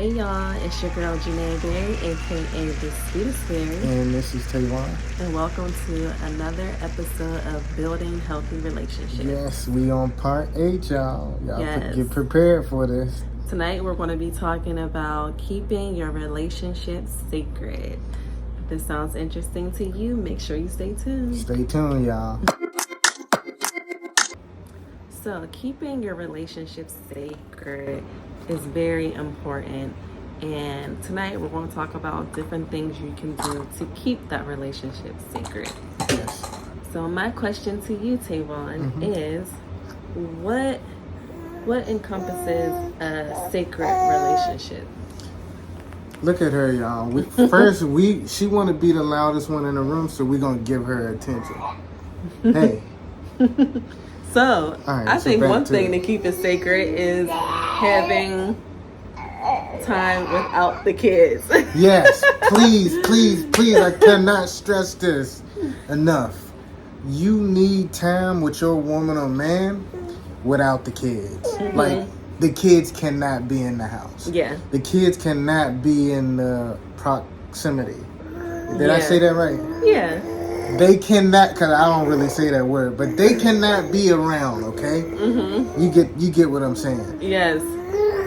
Hey y'all, it's your girl Janae Berry, aka The Sweetest Berry. And this is Taywan. And welcome to another episode of Building Healthy Relationships. Yes, we on part 8, y'all. Yes. Get prepared for this. Tonight we're going to be talking about keeping your relationships sacred. If this sounds interesting to you, make sure you stay tuned. Stay tuned, y'all. So, keeping your relationships sacred is very important. And tonight we're going to talk about different things you can do to keep that relationship sacred. Yes. So my question to you, Tayvon, is what encompasses a sacred relationship? Look at her, y'all. She want to be the loudest one in the room, so we're going to give her attention. Hey. So, right, I think one thing to keep it sacred is having time without the kids. Yes, please. I cannot stress this enough. You need time with your woman or man without the kids. Like, the kids cannot be in the house. Yeah. The kids cannot be in the proximity. Did I say that right? Yeah. They cannot, because I don't really say that word, but they cannot be around, okay? You get what I'm saying. Yes.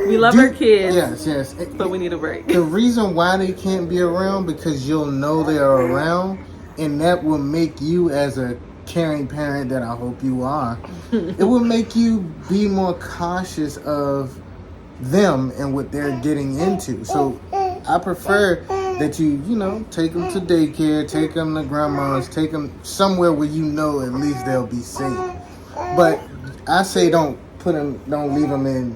We love our kids. Yes. But we need a break. The reason why they can't be around, because you'll know they are around, and that will make you, as a caring parent that I hope you are, it will make you be more cautious of them and what they're getting into. So I prefer that you take them to daycare, take them to grandma's, take them somewhere where you know at least they'll be safe. But I say don't leave them in,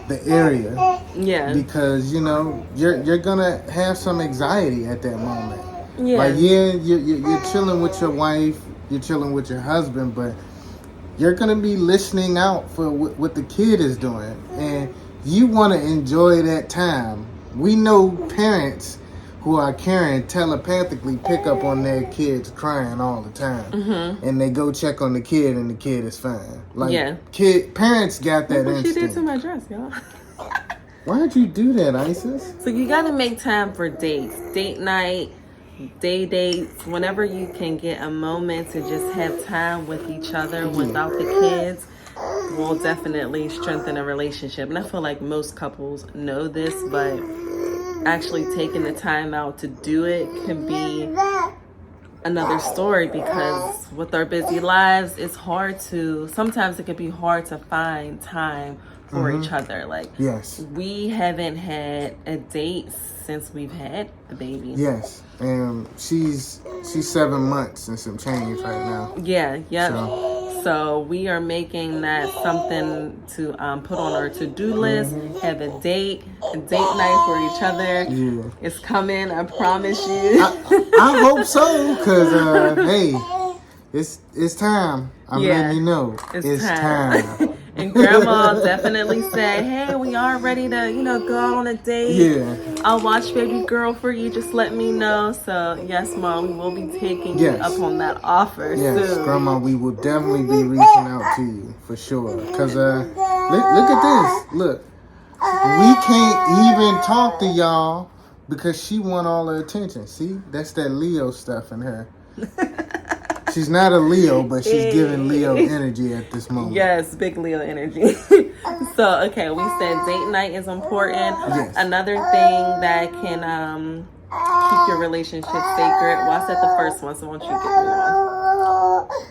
the area. Yeah. Because, you're gonna have some anxiety at that moment. Yeah. Like, you're chilling with your wife, you're chilling with your husband, but you're gonna be listening out for what the kid is doing. And you want to enjoy that time. We know parents who are caring telepathically pick up on their kids crying all the time. And they go check on the kid and the kid is fine. Like, parents got that instinct. What she did to my dress, y'all? Why'd you do that, Isis? So you got to make time for dates. Date night, day dates, whenever you can get a moment to just have time with each other without the kids will definitely strengthen a relationship. And I feel like most couples know this, but actually taking the time out to do it can be another story, because with our busy lives, sometimes it can be hard to find time for each other. Like, yes, we haven't had a date since we've had the baby. Yes, and she's 7 months and some change right now. Yeah, yep. So we are making that something to put on our to-do list. Have a date night for each other. Yeah. It's coming, I promise you. I hope so, because hey, it's time. I'm letting you know. It's time. And grandma definitely said, hey, we are ready to, go out on a date. Yeah. I'll watch baby girl for you. Just let me know. So, yes, Mom, we will be taking you up on that offer soon. Grandma, we will definitely be reaching out to you for sure. Because look at this. Look, we can't even talk to y'all because she want all the attention. See, that's that Leo stuff in her. She's not a Leo, but she's giving Leo energy at this moment. Yes, big Leo energy. So, okay, we said date night is important. Yes. Another thing that can keep your relationship sacred. Well, I said the first one, so why don't you get me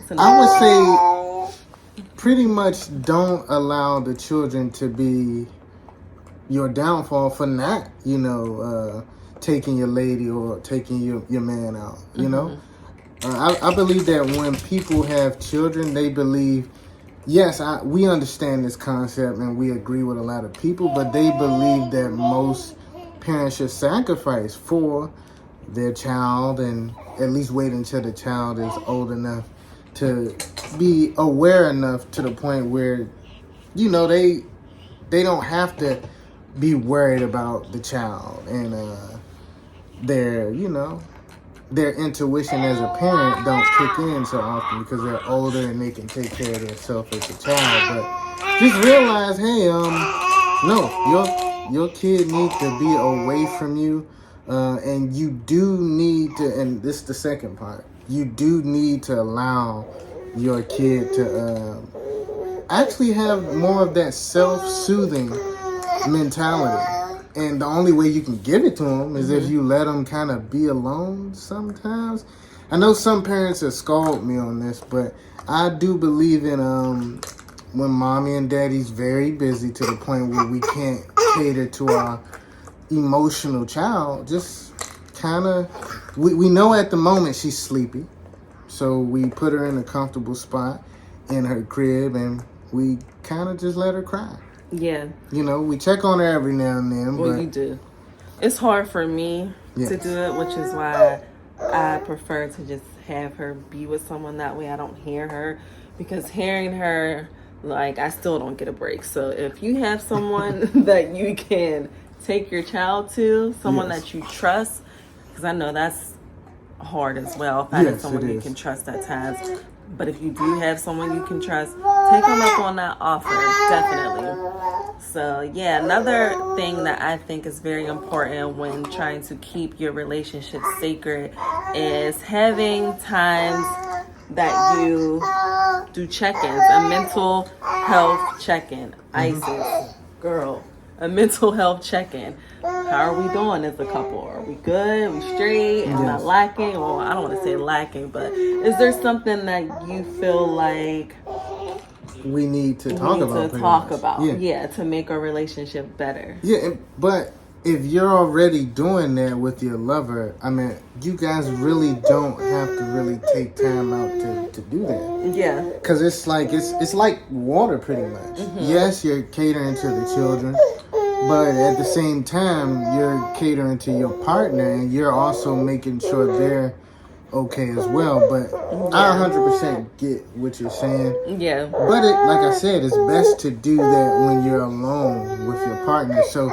one? I would say pretty much don't allow the children to be your downfall for not, taking your lady or taking your man out, you know? I believe that when people have children, they believe, yes, we understand this concept and we agree with a lot of people, but they believe that most parents should sacrifice for their child and at least wait until the child is old enough to be aware enough to the point where, they don't have to be worried about the child and their intuition as a parent don't kick in so often because they're older and they can take care of themselves as a child. But just realize, hey, no, Your kid needs to be away from you. And you do need to, and this is the second part, you do need to allow your kid to actually have more of that self-soothing mentality. And the only way you can give it to them is if you let them kind of be alone sometimes. I know some parents have scolded me on this, but I do believe in when mommy and daddy's very busy to the point where we can't cater to our emotional child, just kind of, we know at the moment she's sleepy, so we put her in a comfortable spot in her crib and we kind of just let her cry. Yeah. You know, we check on her every now and then. Well, but you do. It's hard for me to do it, which is why I prefer to just have her be with someone. That way I don't hear her, because hearing her, like, I still don't get a break. So if you have someone that you can take your child to, someone that you trust, because I know that's hard as well, finding someone you can trust at times. But if you do have someone you can trust, take them up on that offer, definitely. So yeah, another thing that I think is very important when trying to keep your relationship sacred is having times that you do check-ins, a mental health check-in. ISIS, girl, a mental health check-in. How are we doing as a couple? Are we good? Are we straight? Am I lacking? Well, I don't want to say lacking, but is there something that you feel like we need to talk about? Yeah, to make our relationship better. Yeah, but if you're already doing that with your lover, I mean, you guys really don't have to really take time out to do that. Yeah. Because it's like water pretty much. Yes, you're catering to the children, but at the same time, you're catering to your partner and you're also making sure they're okay as well. But I 100% get what you're saying. Yeah. But like I said, it's best to do that when you're alone with your partner. So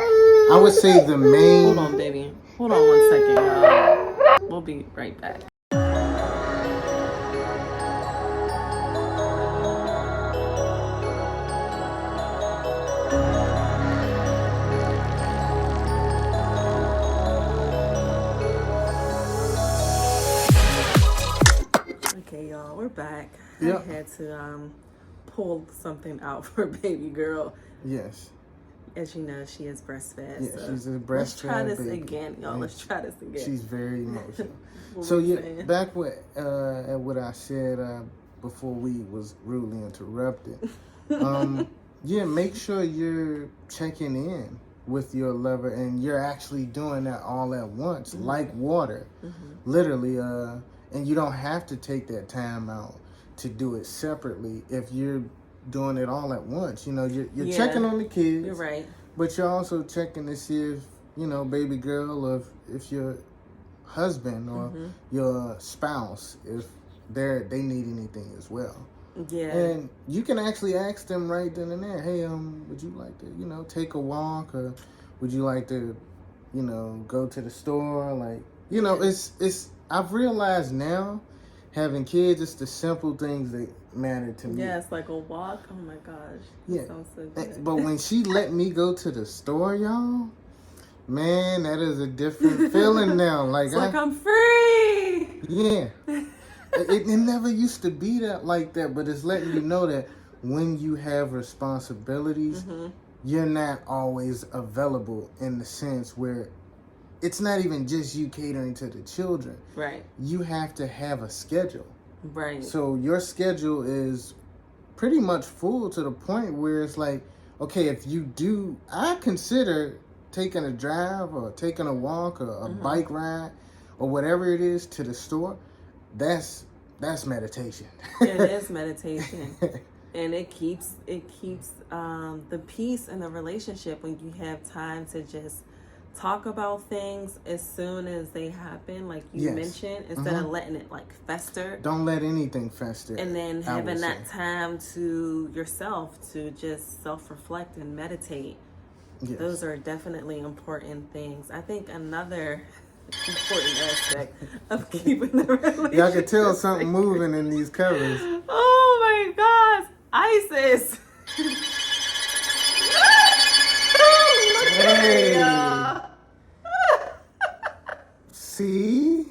I would say the main... Hold on, baby. Hold on 1 second. We'll be right back. Okay, y'all, we're back. Yep. I had to pull something out for baby girl. Yes. As you know, she is breastfed. Yeah, so she's a breastfed let's try this baby. again, y'all. Let's try this again. She's very emotional. So back at what I said before we was rudely interrupted. Make sure you're checking in with your lover and you're actually doing that all at once, like water, literally. And you don't have to take that time out to do it separately if you're doing it all at once. You know, you're checking on the kids. You're right. But you're also checking to see if, you know, baby girl, or if your husband or your spouse, if they need anything as well. Yeah. And you can actually ask them right then and there, hey, would you like to, you know, take a walk, or would you like to, you know, go to the store? Like, you know, it's I've realized now, having kids, it's the simple things that matter to me. Yeah, it's like a walk. Oh my gosh. Yeah. Sounds so good. But when she let me go to the store, y'all, man, that is a different feeling now. Like, it's like I'm free. Yeah. It never used to be like that, but it's letting you know that when you have responsibilities, you're not always available, in the sense where it's not even just you catering to the children. Right. You have to have a schedule. Right. So your schedule is pretty much full to the point where it's like, okay, I consider taking a drive or taking a walk or a bike ride or whatever it is to the store. That's meditation. It is meditation. And it keeps the peace in the relationship when you have time to just talk about things as soon as they happen, like you mentioned, instead of letting it like fester. Don't let anything fester. And then having that time to yourself to just self-reflect and meditate. Yes. Those are definitely important things. I think another important aspect of keeping the relationship. Y'all can tell something moving in these covers. Oh my gosh, ISIS. Hey. See?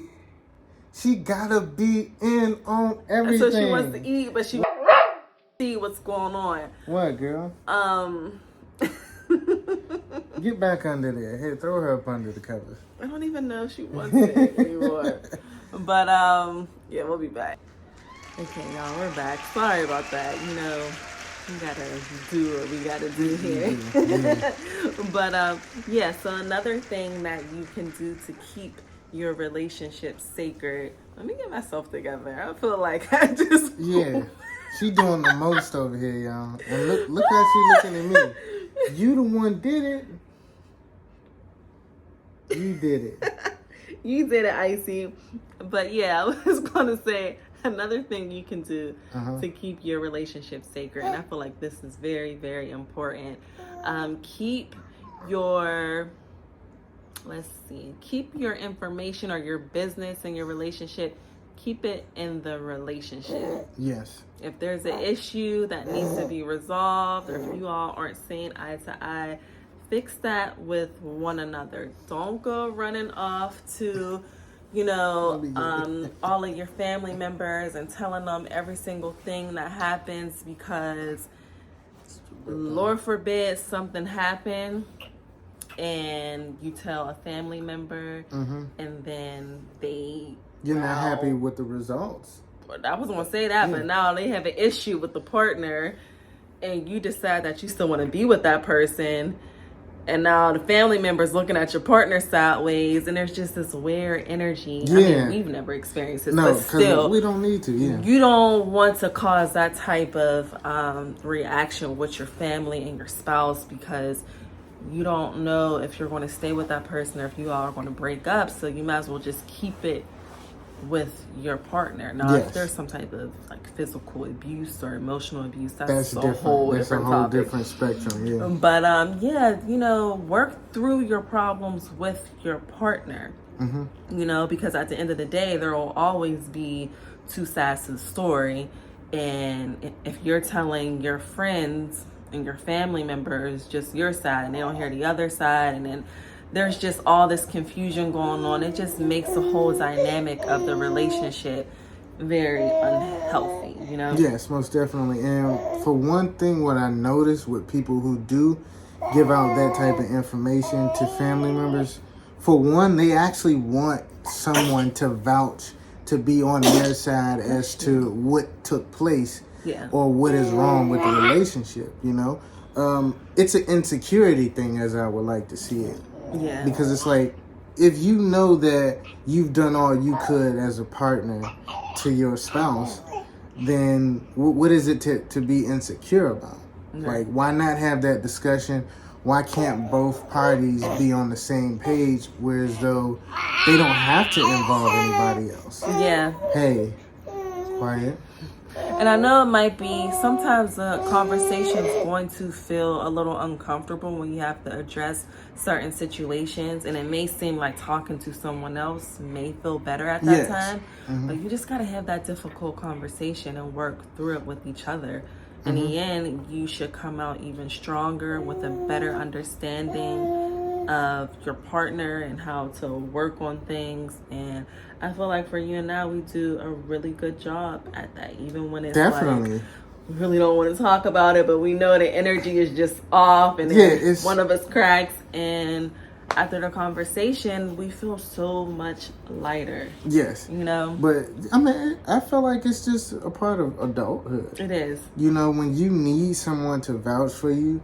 She gotta be in on everything. So she wants to eat, but she wants to see what's going on. What, girl? Get back under there. Hey, throw her up under the covers. I don't even know if she wants it anymore. But yeah, we'll be back. Okay, y'all, we're back. Sorry about that. You know, we gotta do what we gotta do here. Yeah. But yeah, so another thing that you can do to keep your relationship sacred. Let me get myself together. I feel like I just Yeah. She doing the most over here, y'all. And look how she looking at me. You the one did it. You did it. You did it, Icy. But yeah, I was gonna say another thing you can do to keep your relationship sacred, and I feel like this is very, very important. Keep your information or your business and your relationship, keep it in the relationship. Yes. If there's an issue that needs to be resolved, or if you all aren't seeing eye to eye, fix that with one another. Don't go running off to, all of your family members and telling them every single thing that happens, because Lord forbid something happen and you tell a family member and then you're not happy with the results. I was going to say that, but now they have an issue with the partner and you decide that you still want to be with that person. And now the family member's looking at your partner sideways, and there's just this weird energy. Yeah. I mean, we've never experienced this, but still, we don't need to. Yeah, you don't want to cause that type of reaction with your family and your spouse, because you don't know if you're going to stay with that person or if you all are going to break up. So you might as well just keep it with your partner. Now, if there's some type of like physical abuse or emotional abuse, that's a whole different spectrum. Yeah. But work through your problems with your partner. Because at the end of the day, there will always be two sides to the story, and if you're telling your friends and your family members just your side and they don't hear the other side, and then there's just all this confusion going on, it just makes the whole dynamic of the relationship very unhealthy, Yes, most definitely. And for one thing, what I noticed with people who do give out that type of information to family members, for one, they actually want someone to vouch, to be on their side as to what took place or what is wrong with the relationship, It's an insecurity thing, as I would like to see it. Yeah. Because it's like, if you know that you've done all you could as a partner to your spouse, then what is it to be insecure about? Like, why not have that discussion? Why can't both parties be on the same page, whereas though they don't have to involve anybody else? Yeah. Hey, quiet. And I know it might be, sometimes the conversation is going to feel a little uncomfortable when you have to address certain situations, and it may seem like talking to someone else may feel better at that time, but you just got to have that difficult conversation and work through it with each other. In the end, you should come out even stronger with a better understanding of your partner and how to work on things. And I feel like for you and I, we do a really good job at that, even when it's like we really don't want to talk about it, but we know the energy is just off, and then one of us cracks, and after the conversation, we feel so much lighter. Yes. But, I mean, I feel like it's just a part of adulthood. It is. When you need someone to vouch for you,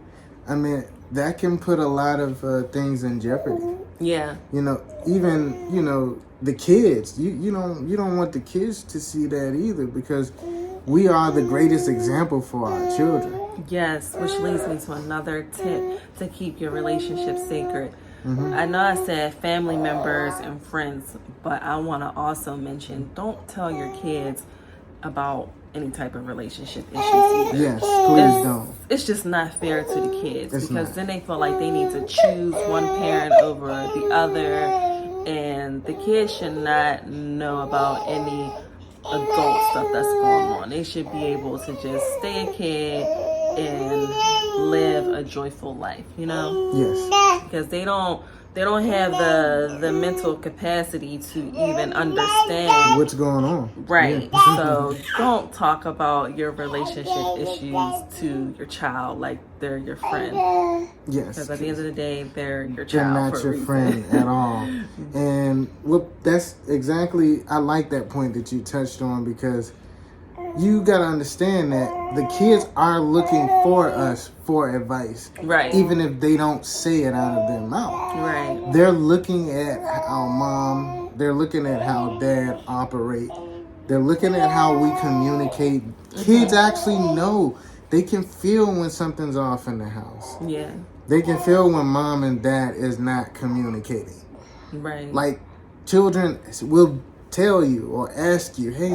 I mean, that can put a lot of things in jeopardy. Yeah. Even, the kids. You don't want the kids to see that either, because we are the greatest example for our children. Yes, which leads me to another tip to keep your relationship sacred. I know I said family members and friends, but I want to also mention, don't tell your kids about any type of relationship issues either. Yes, please don't. It's just not fair to the kids, because then they feel like they need to choose one parent over the other, and the kids should not know about any adult stuff that's going on. They should be able to just stay a kid and live a joyful life, you know? Yes. Because they don't have the mental capacity to even understand What's going on. right. Yeah. So don't talk about your relationship issues to your child like they're your friend. Yes. Because at the end of the day, they're your They're child. not your friend at all. And that's exactly, I like that point that you touched on, because you got to understand that the kids are looking for us for advice. Right. Even if they don't say it out of their mouth. Right. They're looking at how mom, they're looking at how dad operate. They're looking at how we communicate. Kids actually know. They can feel when something's off in the house. Yeah. They can feel when mom and dad is not communicating. Right. Like, children will tell you or ask you, hey,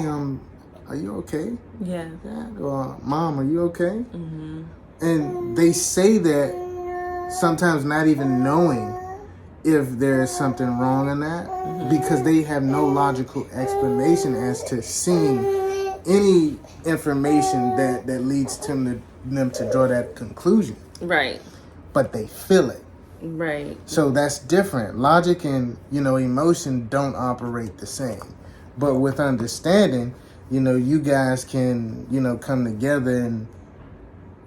are you okay? Yeah. Dad? Or mom, are you okay? Mm-hmm. And they say that sometimes not even knowing if there's something wrong in that, because they have no logical explanation as to seeing any information that leads them to draw that conclusion. Right. But they feel it. Right. So that's different. Logic and, emotion don't operate the same. But with understanding, you guys can, come together and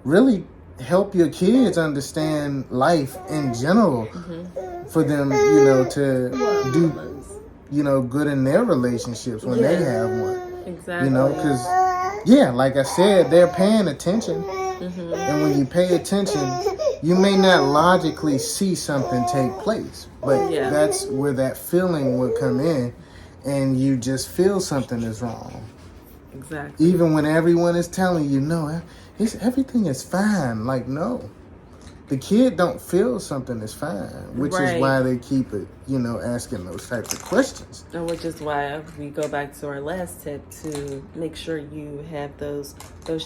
really help your kids understand life in general, for them, to do, good in their relationships when they have one. Exactly. Because, like I said, they're paying attention. And when you pay attention, you may not logically see something take place, but that's where that feeling will come in, and you just feel something is wrong. Exactly. Even when everyone is telling you, no, everything is fine. Like, no. The kid don't feel something is fine, which is why they keep it, asking those types of questions. And which is why we go back to our last tip to make sure you have those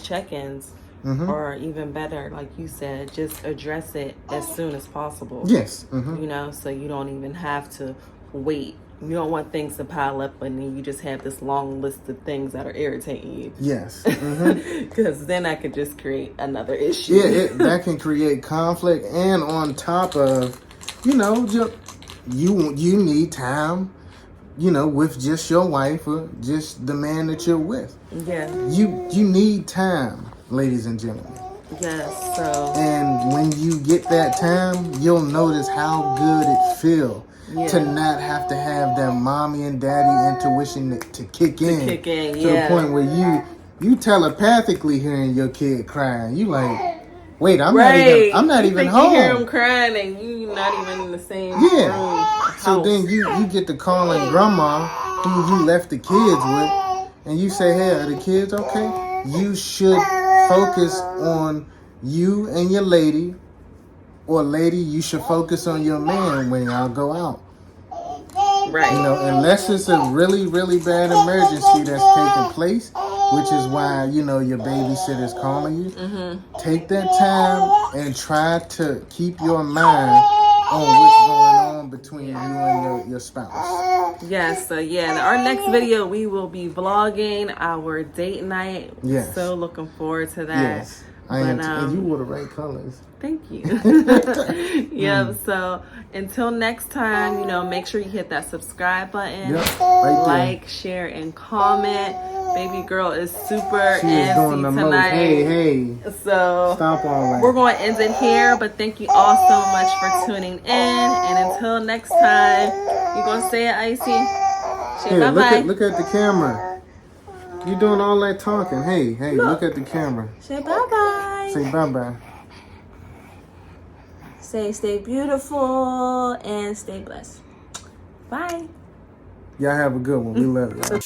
check-ins, or even better, like you said, just address it as soon as possible. Yes. So you don't even have to wait. You don't want things to pile up and then you just have this long list of things that are irritating you. Yes. Because then I could just create another issue. Yeah, that can create conflict. And on top of, you need time, with just your wife or just the man that you're with. Yeah. You need time, ladies and gentlemen. Yes, so. And when you get that time, you'll notice how good it feels. Yeah. To not have to have that mommy and daddy intuition to kick in. To the point where you telepathically hearing your kid crying. You like, wait, I'm not even home. You hear him crying and you not even in the same room. So then you get to calling grandma, who you left the kids with, and you say, hey, are the kids okay? You should focus on you and your lady. Or lady, you should focus on your man when y'all go out. Right. Unless it's a really, really bad emergency that's taking place, which is why, your babysitter's calling you. Take that time and try to keep your mind on what's going on between you and your spouse. Yes, so in our next video, we will be vlogging our date night. Yes. So looking forward to that. Yes. And you wore the right colors. Thank you. So until next time, make sure you hit that subscribe button. Yep, right like, share, and comment. Baby girl is super She is doing the tonight. most. Hey. So Stop all that. We're going to end it here, but thank you all so much for tuning in. And until next time, you going to say it, Icy? Say bye-bye. Look at the camera. You doing all that talking. Hey, look at the camera. Say bye-bye. Say bye-bye. Say stay beautiful and stay blessed. Bye. Y'all have a good one. We love y'all.